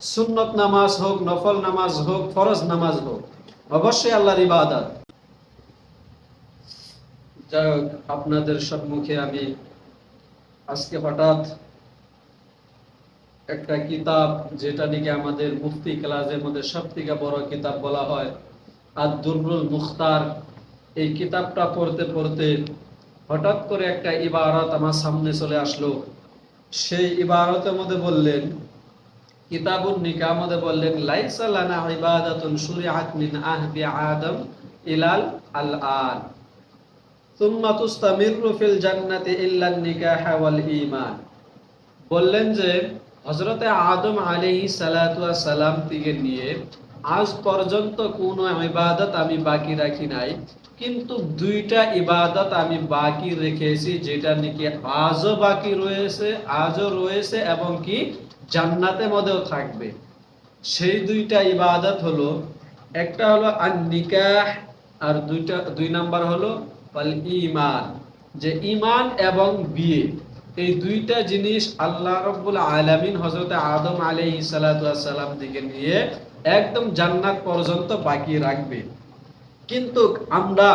সুন্নত নামাজ হোক, নফল নামাজ হোক, ফরজ নামাজ হোক, অবশ্যই আল্লাহর ইবাদত। যাই হোক, আপনাদের সম্মুখে আমি আজকে হঠাৎ একটা কিতাব, যেটা নাকি আমাদের মুফতি ক্লাসের মধ্যে সবথেকে বড় কিতাব বলা হয়, আদ-দুররুল মুখতার, এই কিতাবটা পড়তে পড়তে হঠাৎ করে একটা ইবারত আমার সামনে চলে আসলো। সেই ইবারতের মধ্যে বললেন, কিতাবুন নিকাহ মধ্যে বললেন, লাইসা লানা ইবাদাতুন শুরিআত মিন আহদি আদম ইলাল আল-আন সুম্মা তুস্তামিরু ফিল জান্নাতি ইল্লা নিকাহ ওয়াল ঈমান। বললেন যে হযরতে আদম আলাইহিস সালাতু ওয়াস সালাম থেকে নিয়ে আজ পর্যন্ত কোনো ইবাদত আমি বাকি রাখি নাই, কিন্তু দুইটা ইবাদত আমি বাকি রেখেছি, যেটা নাকি আজও বাকি রয়েছে, আজও রয়েছে এবং কি জান্নাতের মধ্যেও থাকবে। সেই দুইটা ইবাদত হলো, একটা হলো আন-নিকাহ, আর দুই নাম্বার হলো আল ঈমান, যে ঈমান এবং বিয়ে। এই দুইটা জিনিস আল্লাহ রাব্বুল আলামিন হযরত আদম আলাইহিস সালাতু ওয়াস সালাম থেকে নিয়ে একদম জান্নাত পর্যন্ত বাকি রাখবে। কিন্তু আমরা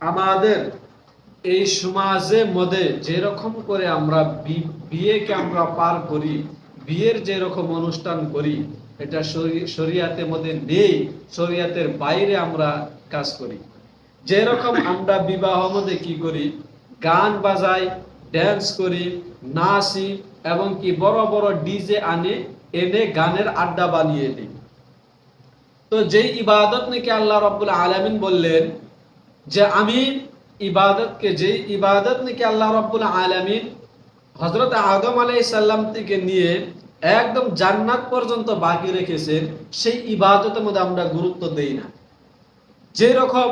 আমাদের এই সমাজের মধ্যে যেরকম করে আমরা বিয়েকে আমরা পার করি, বিয়ের যেরকম অনুষ্ঠান করি, এটা শরীয়তের মধ্যে নেই, শরীয়তের বাইরে আমরা কাজ করি। যেরকম আমরা বিবাহ মধ্যে কি করি, গান বাজাই, ড্যান্স করি, নাচি, এবং কি বড় বড় ডিজে এনে গানের আড্ডা বানিয়ে দিই। তো যেই ইবাদত নাকি আল্লাহ রাব্বুল আলামিন বললেন যে আমি যেই ইবাদত নাকি আল্লাহ রাব্বুল আলামিন হযরত আদম আলাইহিস সালাম থেকে নিয়ে একদম জান্নাত পর্যন্ত বাকি রেখেছেন, সেই ইবাদতের মধ্যে আমরা গুরুত্ব দেই না। যেরকম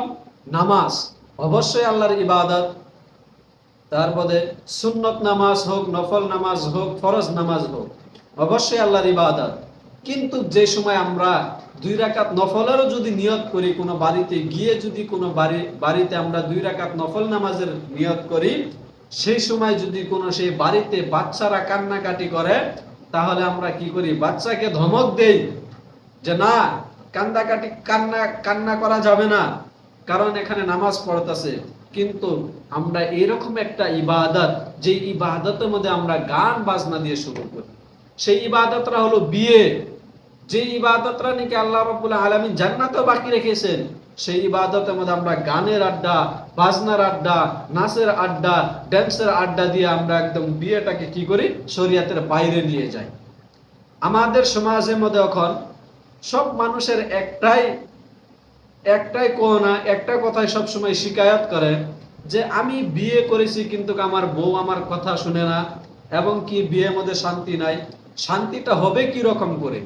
নামাজ অবশ্যই আল্লাহর ইবাদত, তারপরে সুন্নত নামাজ হোক, নফল নামাজ হোক, ফরজ নামাজ হোক, অবশ্যই আল্লাহর ইবাদত। কিন্তু যে সময় আমরা 2 রাকাত নফলেরও যদি নিয়ত করি, কোনো বাড়িতে গিয়ে যদি কোনো বাড়িতে আমরা 2 রাকাত নফল নামাজের নিয়ত করি, সেই সময় যদি কোনো সেই বাড়িতে বাচ্চারা কান্নাকাটি করে, তাহলে আমরা কি করি, বাচ্চাকে ধমক দেই যে না, কান্না করা যাবে না, কারণ এখানে নামাজ পড়তেছে। কিন্তু আমরা এরকম একটা ইবাদত, যে ইবাদতের মধ্যে আমরা গান বাজনা দিয়ে শুরু করি, সেই ইবাদতটা হলো বিয়ে। যে ইবাদতটা নাকি আল্লাহ রাব্বুল আলামিন জান্নাতেও বাকি রেখেছেন, সেই ইবাদতের মধ্যে আমরা গানের আড্ডা, বাজনার আড্ডা, নাচের আড্ডা, ড্যান্সের আড্ডা দিয়ে আমরা একদম বিয়েটাকে কি করি, শরীয়তের বাইরে নিয়ে যাই। আমাদের সমাজের মধ্যে এখন সব মানুষের একটাই কোনা, একটা কথাই সব সময় শিকায়ত করে যে আমি বিয়ে করেছি কিন্তু আমার বউ আমার কথা শুনে না, এবং কি বিয়ের মধ্যে শান্তি নাই। শান্তিটা হবে কি রকম করে?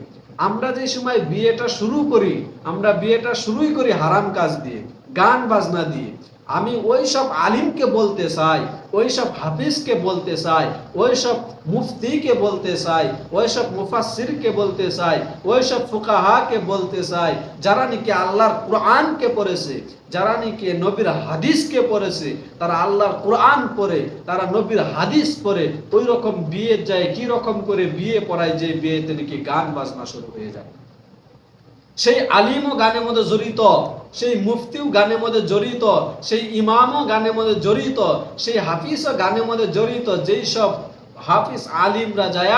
আমরা যে সময় বিয়েটা শুরু করি, আমরা বিয়েটা শুরুই করি হারাম কাজ দিয়ে, গান বাজনা দিয়ে। আমি ওই সব আলিমকে বলতে চাই, ওই সব হাফিজকে বলতে চাই, ওই সব মুফতিকে বলতে চাই, ওই সব মুফাসসিরকে বলতে চাই, ওই সব ফুকাহাকে বলতে চাই, যারা নাকি আল্লাহর কোরআনকে পড়েছে, যারা নাকি নবীর হাদিসকে পড়েছে, তারা আল্লাহর কোরআন পড়ে, তারা নবীর হাদিস পড়ে, ওই রকম বিয়ে যায়, কি রকম করে বিয়ে পড়ায় যে বিয়েতে নাকি গান বাজনা শুরু হয়ে যায়। সেই আলিমও গানের মধ্যে জড়িত, সেই মুফতিও গানের মধ্যে জড়িত, সেই ইমামও গানের মধ্যে জড়িত, সেই হাফিজও গানের মধ্যে জড়িত। যেই সব হাফিজ আলিমরা যায়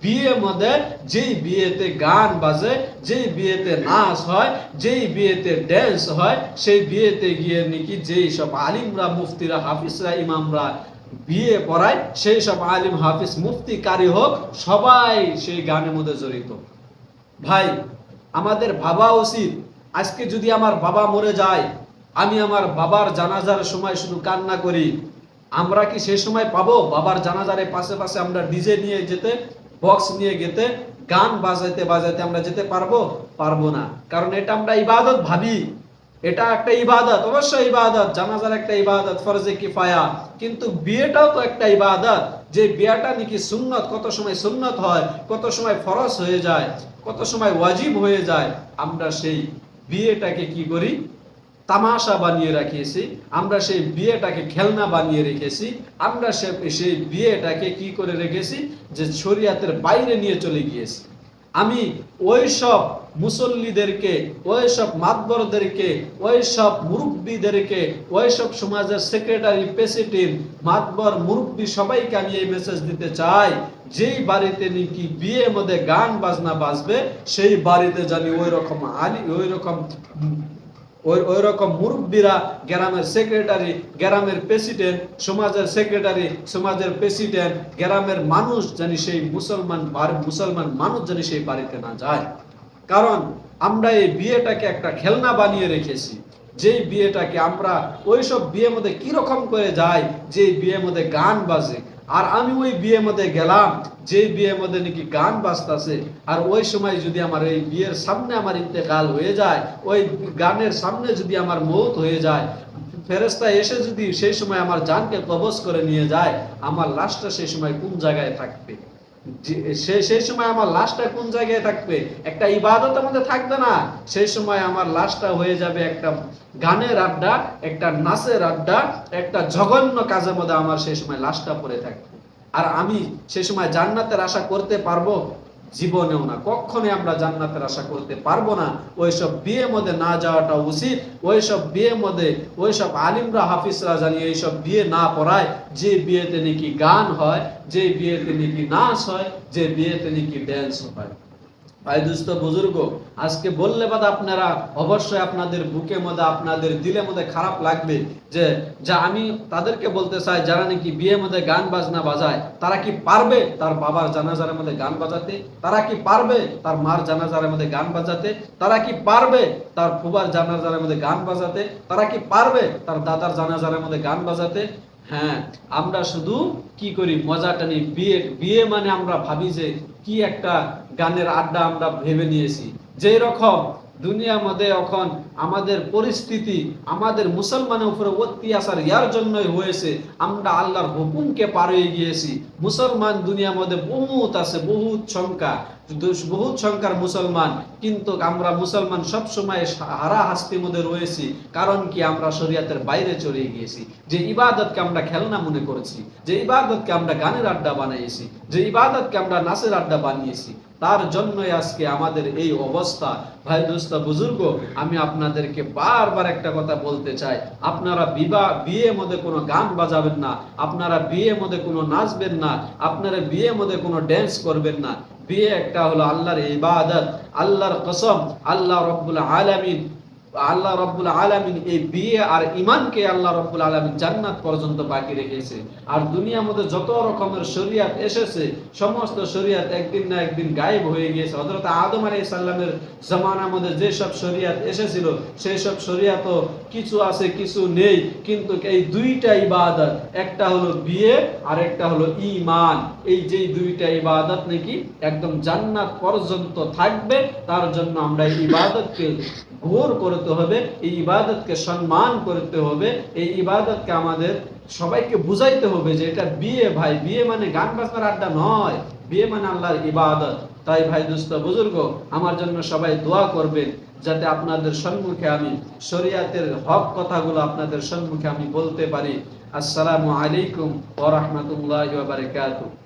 বিয়ের মধ্যে, যেই বিয়েতে গান বাজে, যেই বিয়েতে নাচ হয়, যেই বিয়েতে ড্যান্স হয়, সেই বিয়েতে গিয়ে নাকি যেই সব আলিমরা, মুফতিরা, হাফিজরা, ইমামরা বিয়ে পড়ায়, সেই সব আলিম, হাফিজ, মুফতি, কারি হোক, সবাই সেই গানের মধ্যে জড়িত। ভাই, আমাদের ভাবা উচিত, আজকে যদি আমার বাবা মরে যায়, আমি আমার বাবার জানাজার সময় শুধু কান্না করি, আমরা কি সে সময় পাবো বাবার জানাজারে পাশে পাশে আমরা ডিজে নিয়ে যেতে, বক্স নিয়ে যেতে, গান বাজাইতে বাজাইতে আমরা যেতে পারবো? পারবো না। কারণ এটা আমরা ইবাদত ভাবি, এটা একটা ইবাদত, অবশ্যই ইবাদত, জানাজার একটা ইবাদত, ফরজে কিফায়া। কিন্তু বিয়েটাও তো একটা ইবাদত, যে বিয়েটা নাকি সুন্নত, কত সময় সুন্নত হয়, কত সময় ফরজ হয়ে যায়, কত সময় ওয়াজিব হয়ে যায়। আমরা সেই বিয়েটাকে কি করি, তামাশা বানিয়ে রাখিয়েছি, আমরা সেই বিয়েটাকে খেলনা বানিয়ে রেখেছি, আমরা সেই বিয়েটাকে কি করে রেখেছি, যে শরীয়তের বাইরে নিয়ে চলে গিয়েছি। আমি ওই সব মুসল্লিদেরকে, ওই সব মাতবরদেরকে, ওই সব মুরব্বীদেরকে, ওই সব সমাজের সেক্রেটারি, প্রেসিডেন্ট, মাতবর, মুরব্বী সবাইকে আমি এই মেসেজ দিতে চাই, যেই বাড়িতে নাকি বিয়ের মধ্যে গান বাজনা বাজবে সেই বাড়িতে জানি ওই রকম মুরব্বীরা, গ্রামের সেক্রেটারি, গ্রামের প্রেসিডেন্ট, সমাজের সেক্রেটারি, সমাজের প্রেসিডেন্ট, গ্রামের মানুষ জানি সেই মুসলমান মানুষ জানি সেই বাড়িতে না যায়। কারণ আমরা এই বিয়েটাকে একটা খেলনা বানিয়ে রেখেছি, যেই বিয়েটাকে আমরা ওইসব বিয়ের মধ্যে কিরকম করে যাই, যে বিয়ের মধ্যে গান বাজে। আর আমি ওই বিয়ের মধ্যে গেলাম, যে বিয়ের মধ্যে নাকি গান বাজতেছে, আর ওই সময় যদি আমার এই বিয়ের সামনে আমার ইন্তেকাল হয়ে যায়, ওই গানের সামনে যদি আমার মৌত হয়ে যায়, ফেরেশতা এসে যদি সেই সময় আমার জানকে কবজ করে নিয়ে যায়, আমার লাশটা সেই সময় কোন জায়গায় থাকবে? সেই সময় আমার লাশটা কোন জায়গায় থাকবে? একটা ইবাদত আমাদের থাকবে না, সেই সময় আমার লাশটা হয়ে যাবে একটা গানের আড্ডা, একটা নাচের আড্ডা, একটা জঘন্য কাজের মধ্যে আমার সেই সময় লাশটা পড়ে থাকবে। আর আমি সেই সময় জান্নাতের আশা করতে পারবো? জীবনেও না, কখনোই আমরা জান্নাতের আশা করতে পারবো না। ওইসব বিয়ের মধ্যে না যাওয়াটা উচিত। ওইসব বিয়ের মধ্যে ওইসব আলিমরা, হাফিজরা জানি এইসব বিয়ে না পড়ায়, যে বিয়েতে নাকি গান হয়, যে বিয়েতে নাকি নাচ হয়, যে বিয়েতে নাকি ড্যান্স হয়। ভাই দোস্ত বুজুর্গ, আজকে বললে বাদ আপনারা অবশ্যই আপনাদের বুকের মধ্যে, আপনাদের দিলের মধ্যে খারাপ লাগবে, যে যা আমি তাদেরকে বলতে চাই, যারা নাকি বিয়ের মধ্যে গান বাজনা বাজায়, তারা কি পারবে তার বাবার জানাজার মধ্যে গান বাজাতে? তারা কি পারবে তার মার জানাজার মধ্যে গান বাজাতে? তারা কি পারবে তার ফুবার জানাজার মধ্যে গান বাজাতে? তারা কি পারবে তার দাদার জানাজার মধ্যে গান বাজাতে? হ্যাঁ, আমরা শুধু কি করি, মজাটা নিই। বিয়ে মানে আমরা ভাবি যে কি একটা গানের আড্ডা আমরা ভেবে নিয়েছি। যেই রকম দুনিয়ার মধ্যে এখন আমাদের পরিস্থিতি, আমাদের মুসলমানের উপরে অত্যাচার ইয়ার জন্যই হয়েছে, আমরা আল্লাহর হুকুমকে পার হয়ে গিয়েছি। মুসলমান দুনিয়ার মধ্যে বহুত আছে, বহুত সংখ্যার মুসলমান, কিন্তু আমরা মুসলমান সব সময় হারা হাস্তির মধ্যে রয়েছি। কারণ কি, আমরা শরিয়াতের বাইরে চলে গিয়েছি। যে ইবাদতকে আমরা খেলনা মনে করেছি, যে ইবাদতকে আমরা গানের আড্ডা বানিয়েছি, যে ইবাদতকে আমরা নাচের আড্ডা বানিয়েছি, তার জন্যই আজকে আমাদের এই অবস্থা। ভাই দোস্ত বুজুর্গ, আমি আপনাদেরকে বারবার একটা কথা বলতে চাই, আপনারা বিয়ের মধ্যে কোনো গান বাজাবেন না, আপনারা বিয়ের মধ্যে কোনো নাচবেন না, আপনারা বিয়ের মধ্যে কোনো ড্যান্স করবেন না। বিয়ে একটা হলো আল্লাহর ইবাদত, আল্লাহর কসম, আল্লাহ রাব্বুল আলামিন এই বিয়ে আর ঈমানকে আল্লাহ রাব্বুল আলামিন জান্নাত পর্যন্ত বাকি রেখেছে। আর দুনিয়ার মধ্যে যত রকমের শরীয়ত এসেছে, সমস্ত শরীয়ত একদিন না একদিন গায়েব হয়ে গিয়েছে। হযরত আদম আলাইহিস সালামের জামানার মধ্যে যে সব শরীয়ত এসেছিল, সেই সব শরীয়ত কিছু আছে কিছু নেই, কিন্তু এই দুইটা ইবাদত, একটা হলো বিয়ে আর একটা হলো ঈমান, এই যে দুইটা ইবাদত নাকি একদম জান্নাত পর্যন্ত থাকবে। তার জন্য আমরা এই ইবাদতকে ঘোর করতে হবে, এই ইবাদতকে সম্মান করতে হবে, এই ইবাদতকে আমাদের সবাইকে বুঝাইতে হবে যে এটা বিয়ে। ভাই, বিয়ে মানে গান বাজনার আড্ডা নয়, বিয়ে মানে আল্লাহর ইবাদত। তাই ভাই দোস্ত বুজুর্গ, আমার জন্য সবাই দোয়া করবেন, যাতে আপনাদের সম্মুখে আমি শরীয়তের হক কথাগুলো আপনাদের সম্মুখে আমি বলতে পারি। আসসালামু আলাইকুম ওয়া রাহমাতুল্লাহি ওয়া বারাকাতুহু।